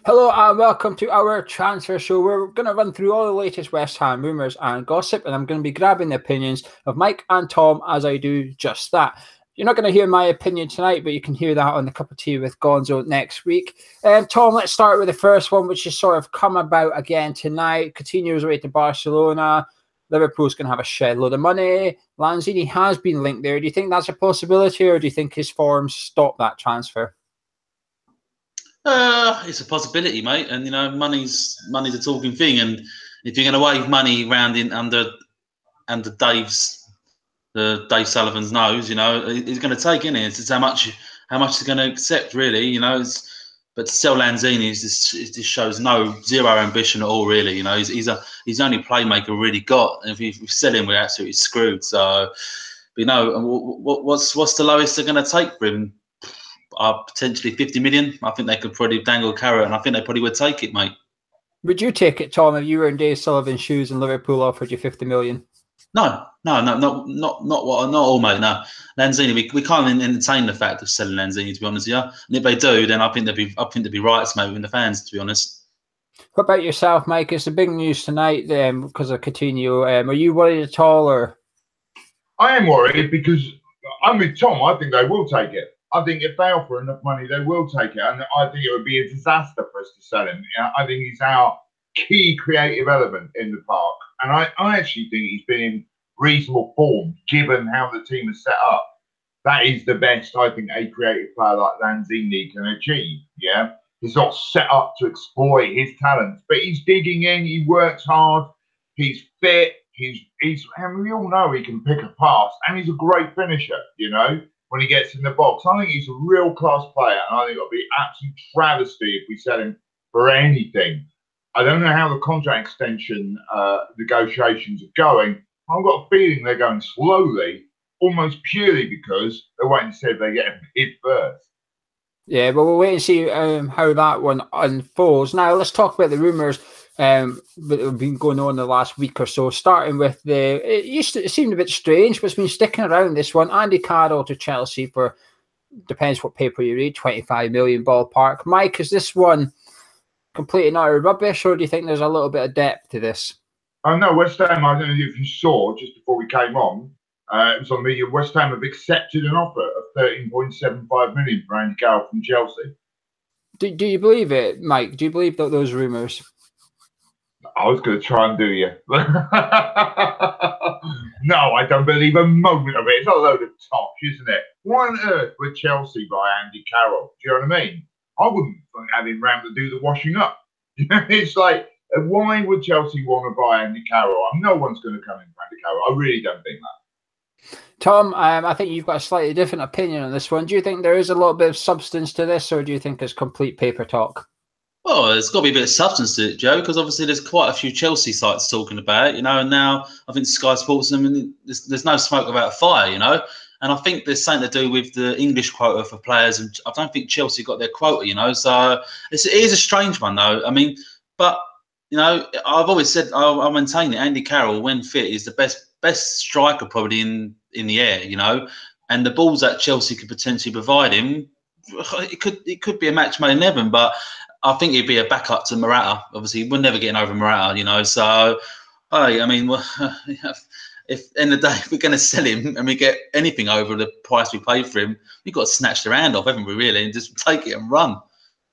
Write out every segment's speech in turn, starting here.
Hello and welcome to our transfer show. We're going to run through all the latest West Ham rumours and gossip, and I'm going to be grabbing the opinions of Mike and Tom as I do just that. You're not going to hear my opinion tonight, but you can hear that on the Cup of Tea with Gonzo next week. Tom, let's start with the first one, which has sort of come about again tonight. Coutinho's away to Barcelona. Liverpool's going to have a shed load of money. Lanzini has been linked there. Do you think that's a possibility, or do you think his form stopped that transfer? It's a possibility, mate. And money's a talking thing. And if you're going to wave money around under Dave Sullivan's nose, he's going to take in it. It's just how much he's going to accept, really. But to sell Lanzini it just shows zero ambition at all, really. He's the only playmaker we really got. And if we sell him, we're absolutely screwed. So, what's the lowest they're going to take for him? Potentially 50 million. I think they could probably dangle a carrot, and I think they probably would take it, mate. Would you take it, Tom, if you were in Dave Sullivan's shoes and Liverpool offered you 50 million? No, not all, mate. No, Lanzini, we can't entertain the fact of selling Lanzini, to be honest with you. And if they do, then I think there'd be riots, mate, with the fans, to be honest. What about yourself, Mike? It's the big news tonight because of Coutinho. Are you worried at all, or? I am worried because I'm with Tom. I think they will take it. I think if they offer enough money, they will take it. And I think it would be a disaster for us to sell him. I think he's our key creative element in the park. And I actually think he's been in reasonable form, given how the team is set up. That is the best, I think, a creative player like Lanzini can achieve. Yeah, he's not set up to exploit his talents, but he's digging in. He works hard. He's fit. And we all know he can pick a pass. And he's a great finisher, when he gets in the box. I think he's a real class player, and I think it'll be absolute travesty if we sell him for anything. I don't know how the contract extension negotiations are going. I've got a feeling they're going slowly, almost purely because they're waiting to see if they get a bid first. Yeah, well, we'll wait and see how that one unfolds. Now, let's talk about the rumours that have been going on the last week or so, starting with it seemed a bit strange, but it's been sticking around, this one. Andy Carroll to Chelsea for, depends what paper you read, 25 million ballpark. Mike, is this one complete and utter rubbish, or do you think there's a little bit of depth to this? Oh, no, West Ham, I don't know if you saw, just before we came on, it was on media, West Ham have accepted an offer of 13.75 million for Andy Carroll from Chelsea. Do you believe it, Mike? Do you believe those rumours? I was going to try and do you. No, I don't believe a moment of it. It's a load of tosh, isn't it? Why on earth would Chelsea buy Andy Carroll? Do you know what I mean? I wouldn't have him round to do the washing up. It's like, why would Chelsea want to buy Andy Carroll? No one's going to come in for Andy Carroll. I really don't think that. Tom, I think you've got a slightly different opinion on this one. Do you think there is a little bit of substance to this, or do you think it's complete paper talk? Well, there's got to be a bit of substance to it, Joe, because obviously there's quite a few Chelsea sites talking about it, and now I think Sky Sports, there's no smoke without fire, and I think there's something to do with the English quota for players, and I don't think Chelsea got their quota, so it is a strange one, though. I mean, but, I've always said, I'll maintain it, Andy Carroll, when fit, is the best striker probably in the air, and the balls that Chelsea could potentially provide him, it could be a match made in heaven, but I think he'd be a backup to Morata. Obviously, we're never getting over Morata, So, I mean, if in the day if we're going to sell him and we get anything over the price we paid for him, we've got to snatch their hand off, haven't we? Really, and just take it and run.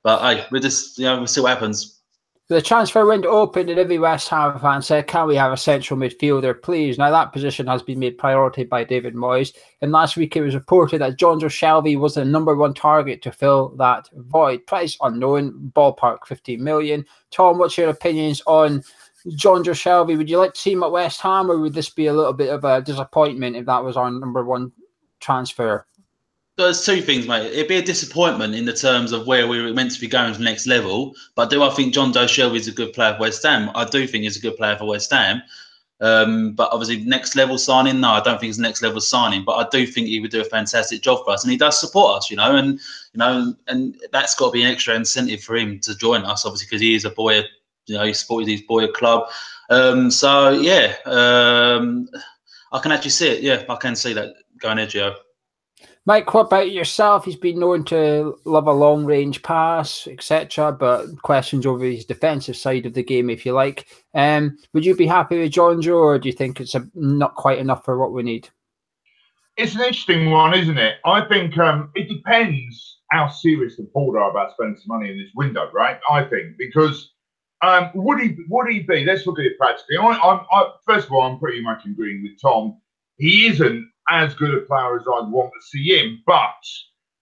But hey, we'll see what happens. The transfer window opened and every West Ham fan said, can we have a central midfielder, please? Now, that position has been made priority by David Moyes. And last week, it was reported that Jonjo Shelvey was the #1 target to fill that void. Price unknown, ballpark 15 million. Tom, what's your opinions on Jonjo Shelvey? Would you like to see him at West Ham, or would this be a little bit of a disappointment if that was our #1 transfer? There's two things, mate. It'd be a disappointment in the terms of where we were meant to be going to the next level. But do I think Jonjo Shelvey is a good player for West Ham? I do think he's a good player for West Ham. But obviously, next level signing, no, I don't think it's next level signing. But I do think he would do a fantastic job for us, and he does support us, and that's got to be an extra incentive for him to join us, obviously, because he is a boy. He supported his boy club. So yeah, I can actually see it. Yeah, I can see that going there, Gio. Mike, what about yourself? He's been known to love a long-range pass, etc., but questions over his defensive side of the game, if you like. Would you be happy with Jonjo, or do you think it's not quite enough for what we need? It's an interesting one, isn't it? I think it depends how serious the board are about spending some money in this window, right? I think because would he be? Let's look at it practically. First of all, I'm pretty much agreeing with Tom. He isn't as good a player as I'd want to see him, but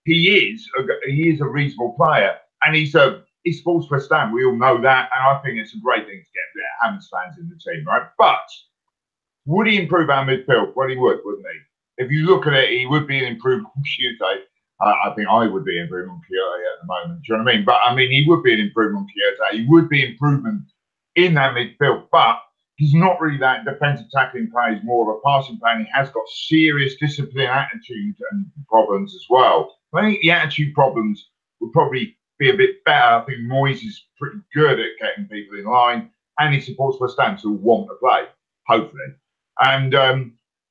he is a reasonable player, and he's sports West Ham. We all know that, and I think it's a great thing to get Hammers fans in the team, right? But would he improve our midfield? Well, he would, wouldn't he? If you look at it, he would be an improvement on Kyoto. I think I would be an improvement on Kyoto at the moment. Do you know what I mean? But I mean, he would be an improvement on Kyoto. He would be improvement in that midfield. But he's not really that defensive tackling player. He's more of a passing player. And he has got serious discipline, attitude, and problems as well. I think the attitude problems would probably be a bit better. I think Moyes is pretty good at getting people in line, and he supports West Ham who want to play, hopefully. And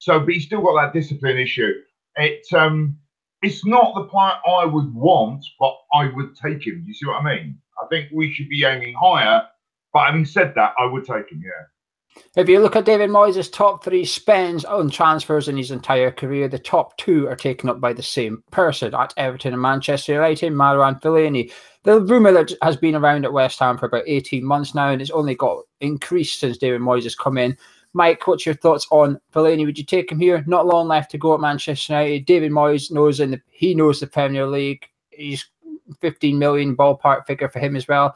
but he's still got that discipline issue. It's not the player I would want, but I would take him. You see what I mean? I think we should be aiming higher. But having said that, I would take him, yeah. If you look at David Moyes' top 3 spends on transfers in his entire career, the top 2 are taken up by the same person at Everton and Manchester United, Marouane Fellaini. The rumour that has been around at West Ham for about 18 months now, and it's only got increased since David Moyes has come in. Mike, what's your thoughts on Fellaini? Would you take him here? Not long left to go at Manchester United. David Moyes knows he knows the Premier League. He's 15 million ballpark figure for him as well.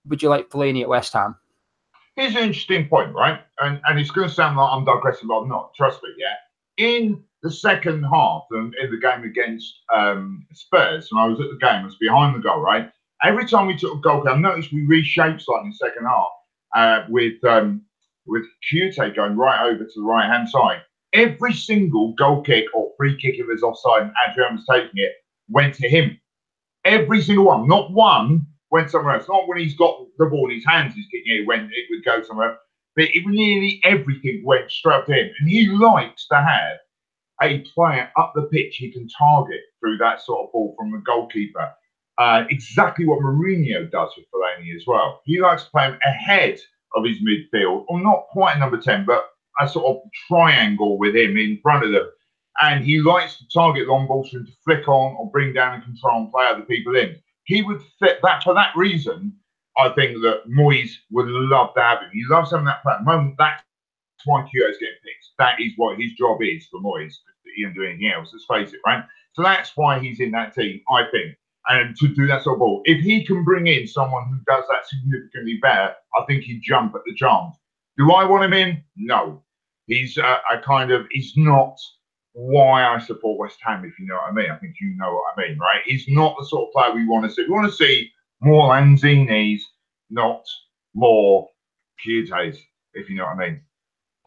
Would you like Fellaini at West Ham? Here's an interesting point, right? And it's going to sound like I'm digressing, but I'm not. Trust me, yeah. In the second half, in the game against Spurs, when I was at the game, I was behind the goal, right? Every time we took a goal, I noticed we reshaped slightly in the second half with Coutinho going right over to the right-hand side. Every single goal kick or free kick, if it was offside and Adrian was taking it, went to him. Every single one. Not one went somewhere else. Not when he's got the ball in his hands, he's kicking it would go somewhere. But nearly everything went straight to him. And he likes to have a player up the pitch he can target through that sort of ball from the goalkeeper. Exactly what Mourinho does with Fellaini as well. He likes to play him ahead of his midfield, or not quite number 10, but a sort of triangle with him in front of them. And he likes to target long balls for him to flick on or bring down and control and play other people in. He would fit that. For that reason, I think that Moyes would love to have him. He loves having that player. At the moment, that's why Kyoto's getting picked. That is what his job is for Moyes. He doesn't do anything else, let's face it, right? So that's why he's in that team, I think. And to do that sort of ball. If he can bring in someone who does that significantly better, I think he'd jump at the chance. Do I want him in? No. He's he's not why I support West Ham, if you know what I mean. I think you know what I mean, right? He's not the sort of player we want to see. We want to see more Lanzinis, not more Coutinhos, if you know what I mean.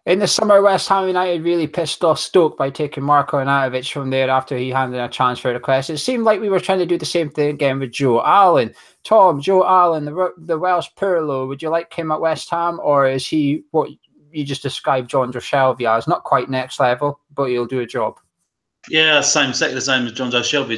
In the summer, West Ham United really pissed off Stoke by taking Marko Arnautovic from there after he handed a transfer request. It seemed like we were trying to do the same thing again with Joe Allen. Tom, Joe Allen, the Welsh Pirlo, would you like him at West Ham, or is he what you just described Jonjo Shelvey as? Not quite next level, but he'll do a job. Yeah, exactly the same as Jonjo Shelvey.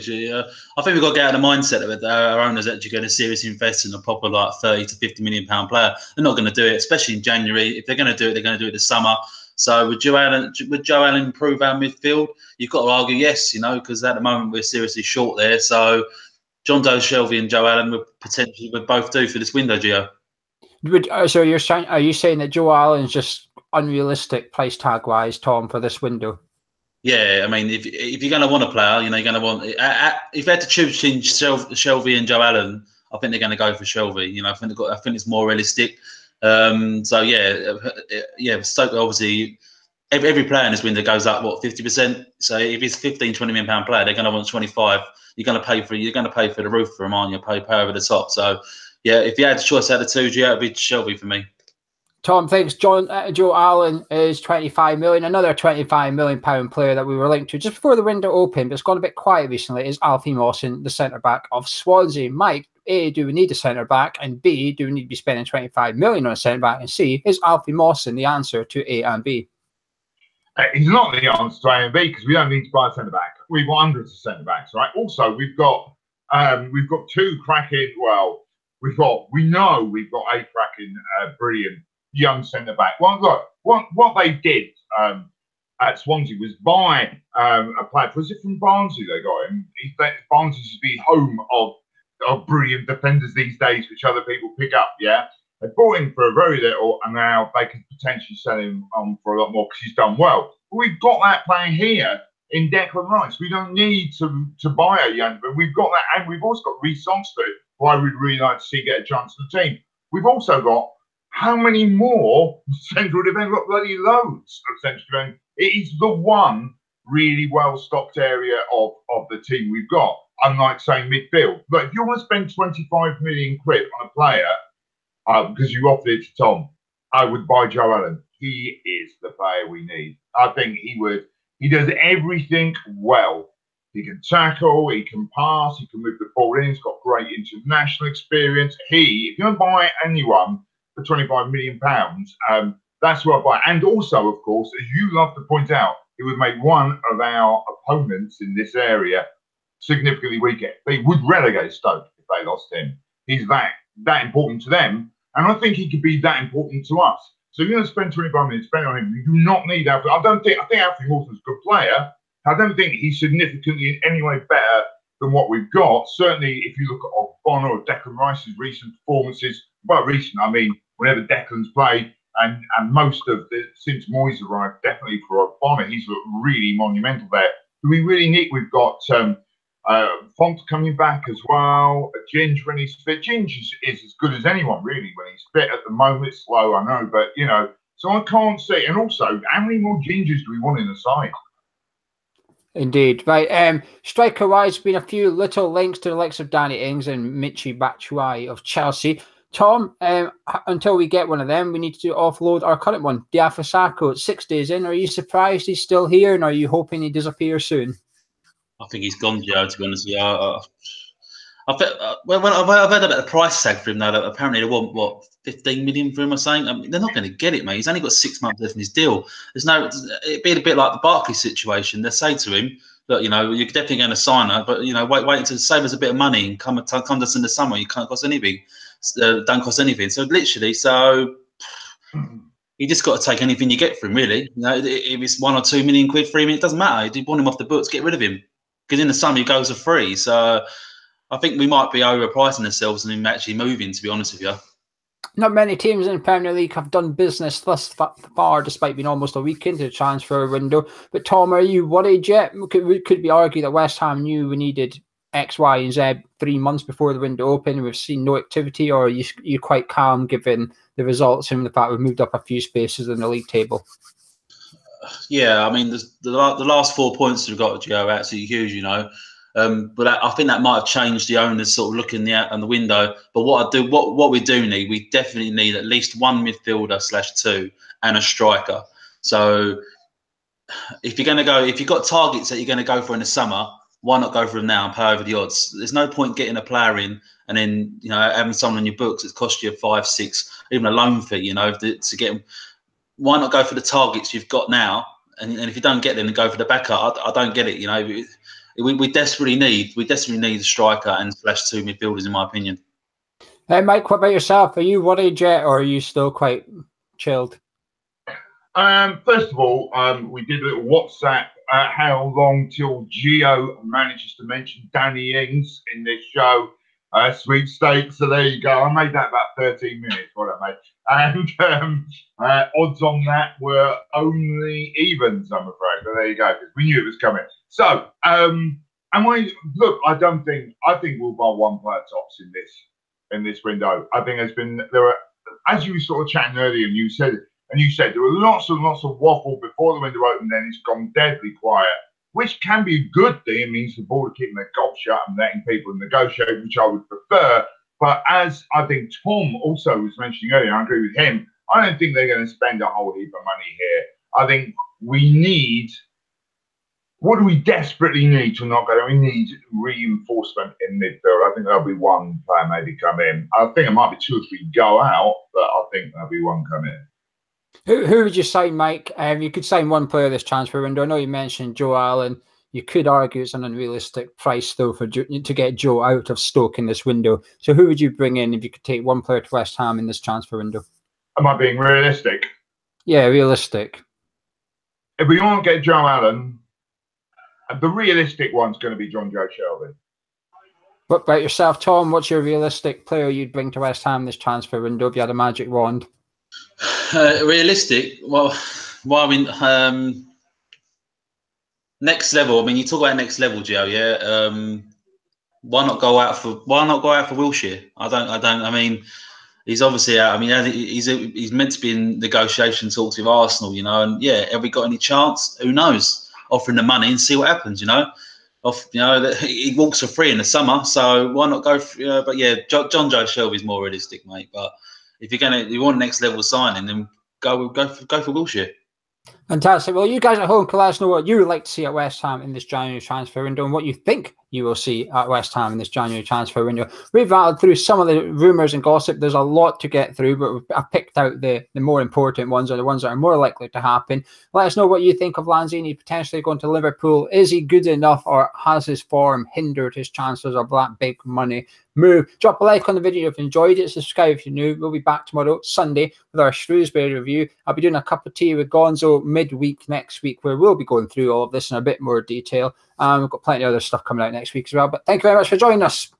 I think we've got to get out of the mindset that our owners actually going to seriously invest in a proper like 30 to 50 million pound player. They're not going to do it, especially in January. If they're going to do it, they're going to do it this summer. So would Joe Allen improve our midfield? You've got to argue yes, because at the moment we're seriously short there. So Jonjo Shelvey and Joe Allen would both do for this window, Gio. So are you saying that Joe Allen is just unrealistic price tag wise, Tom, for this window? Yeah, I mean, if you're going to want a player, you're going to want. If they had to choose between Shelvey and Joe Allen, I think they're going to go for Shelvey. I think it's more realistic. So yeah. Stoke obviously every player in this window goes up 50%. So if it's 15, 20 million pound player, they're going to want 25. You're going to pay for the roof for them, aren't you? Pay over the top. So yeah, if you had a choice out of the two, it would be Shelvey for me. Tom thinks Joe Allen is 25 million. Another 25 million pound player that we were linked to just before the window opened, but it's gone a bit quiet recently, is Alfie Mawson, the centre back of Swansea. Mike, A, do we need a centre back? And B, do we need to be spending 25 million on a centre back? And C, is Alfie Mawson the answer to A and B? He's not the answer to A and B because we don't need to buy a centre back. We've got hundreds of centre backs, right? Also, we've got two cracking. Well, we know we've got a cracking, brilliant young centre back. Well, look, what they did at Swansea was buy a player. Was it from Barnsley? They got him. Barnsley used to be home of brilliant defenders these days, which other people pick up. Yeah. They bought him for a very little, and now they can potentially sell him on for a lot more because he's done well. But we've got that player here in Declan Rice. We don't need to buy a young, but we've got that, and we've also got Reece Oxford, who I would really like to see get a chance to the team. We've also got how many more central defenders? We've got bloody loads of central defenders. It is the one really well-stocked area of the team we've got, unlike, say, midfield. But if you want to spend 25 million quid on a player, because you offered it to Tom, I would buy Joe Allen. He is the player we need. I think he does everything well. He can tackle, he can pass, he can move the ball in, he's got great international experience. If you don't buy anyone for £25 million, that's what I buy. And also, of course, as you love to point out, it would make one of our opponents in this area significantly weaker. They would relegate Stoke if they lost him. He's that important to them. And I think he could be that important to us. So if you're going to spend 25 minutes spending on him, you do not need Alfie. I think Alfie Mawson's a good player. I don't think he's significantly in any way better than what we've got. Certainly, if you look at Ogbonna or Declan Rice's recent performances, well, recent, I mean, whenever Declan's played, and most of since Moyes arrived, definitely for Ogbonna, he's looked really monumental there. We really need, we've got Font coming back as well. Ginge when he's fit. Ginge is as good as anyone really when he's fit. At the moment, it's slow, I know, but you know. So I can't see. And also, how many more Gingers do we want in the side? Indeed, right. Striker-wise, been a few little links to the likes of Danny Ings and Michy Batshuayi of Chelsea. Tom, until we get one of them, we need to offload our current one, Diafra 6 days in. Are you surprised he's still here, and are you hoping he disappears soon? I think he's gone, Joe, to be honest with you. I've heard about the price tag for him, though. That apparently they want, what, 15 million for him or something? I mean, they're not going to get it, mate. He's only got 6 months left in his deal. It'd be a bit like the Barkley situation. They say to him, look, you know, you're definitely going to sign her, but, you know, wait until save us a bit of money and come to us in the summer. You can't cost anything. Don't cost anything. So literally, you just got to take anything you get for him, really. You know, if it's 1 or 2 million quid for him, it doesn't matter. You want him off the books, get rid of him. Because in the summer he goes for free. So I think we might be overpricing ourselves and him actually moving, to be honest with you. Not many teams in the Premier League have done business thus far, despite being almost a week into the transfer window. But Tom, are you worried yet? Could we argue that West Ham knew we needed X, Y, and Z 3 months before the window opened? We've seen no activity, or are you quite calm given the results and the fact we've moved up a few spaces in the league table? Yeah, I mean, the last 4 points we've got, Joe, are absolutely huge, you know. But I think that might have changed the owners sort of looking out on the window. But what we do need, we definitely need at least one midfielder /2 and a striker. So if you've got targets that you're going to go for in the summer, why not go for them now and pay over the odds? There's no point getting a player in and then, you know, having someone on your books that's cost you 5, 6, even a loan fee, you know, to get them. Why not go for the targets you've got now? And if you don't get them, then go for the backup. I don't get it. You know, we desperately need a striker and /2 midfielders, in my opinion. Hey, Mike, what about yourself? Are you worried yet, or are you still quite chilled? First of all, we did a little WhatsApp. How long till Gio manages to mention Danny Ings in this show? Sweepstakes. So there you go. I made that about 13 minutes. What I made. And odds on that were only evens, I'm afraid. But there you go, because we knew it was coming. So, I think we'll buy one player tops in this window. I think there were, as you were sort of chatting earlier, and you said there were lots and lots of waffle before the window opened. Then it's gone deadly quiet, which can be a good thing. It means the board are keeping their gob shut and letting people negotiate, which I would prefer. But as I think Tom also was mentioning earlier, I agree with him. I don't think they're going to spend a whole heap of money here. I think we need. What do we desperately need to not go? We need reinforcement in midfield. I think there'll be one player maybe come in. I think it might be 2 or 3 go out, but I think there'll be one come in. Who would you sign, Mike? You could sign one player this transfer window. I know you mentioned Joe Allen. You could argue it's an unrealistic price, though, to get Joe out of Stoke in this window. So who would you bring in if you could take one player to West Ham in this transfer window? Am I being realistic? Yeah, realistic. If we want to get Joe Allen, the realistic one's going to be Jonjo Shelvey. What about yourself, Tom? What's your realistic player you'd bring to West Ham this transfer window if you had a magic wand? Realistic? Well, I mean, next level. I mean, you talk about next level, Joe. Yeah. Why not go out for Wilshere? I mean, he's obviously out. I mean, he's meant to be in negotiation talks with Arsenal, you know. And yeah, have we got any chance? Who knows? Offering the money and see what happens, you know. He walks for free in the summer, so why not go? But yeah, Jonjo Shelvey's more realistic, mate. But if you want next level signing, then go for Wilshere. Fantastic. Well, you guys at home can let us know what you would like to see at West Ham in this January transfer window and what you think you will see at West Ham in this January transfer window. We've rattled through some of the rumours and gossip. There's a lot to get through, but I've picked out the more important ones, or the ones that are more likely to happen. Let us know what you think of Lanzini potentially going to Liverpool. Is he good enough, or has his form hindered his chances of that big money move? Drop a like on the video if you enjoyed it. Subscribe if you're new. We'll be back tomorrow, Sunday, with our Shrewsbury review. I'll be doing a cup of tea with Gonzo midweek next week, where we'll be going through all of this in a bit more detail. We've got plenty of other stuff coming out next week as well. But thank you very much for joining us.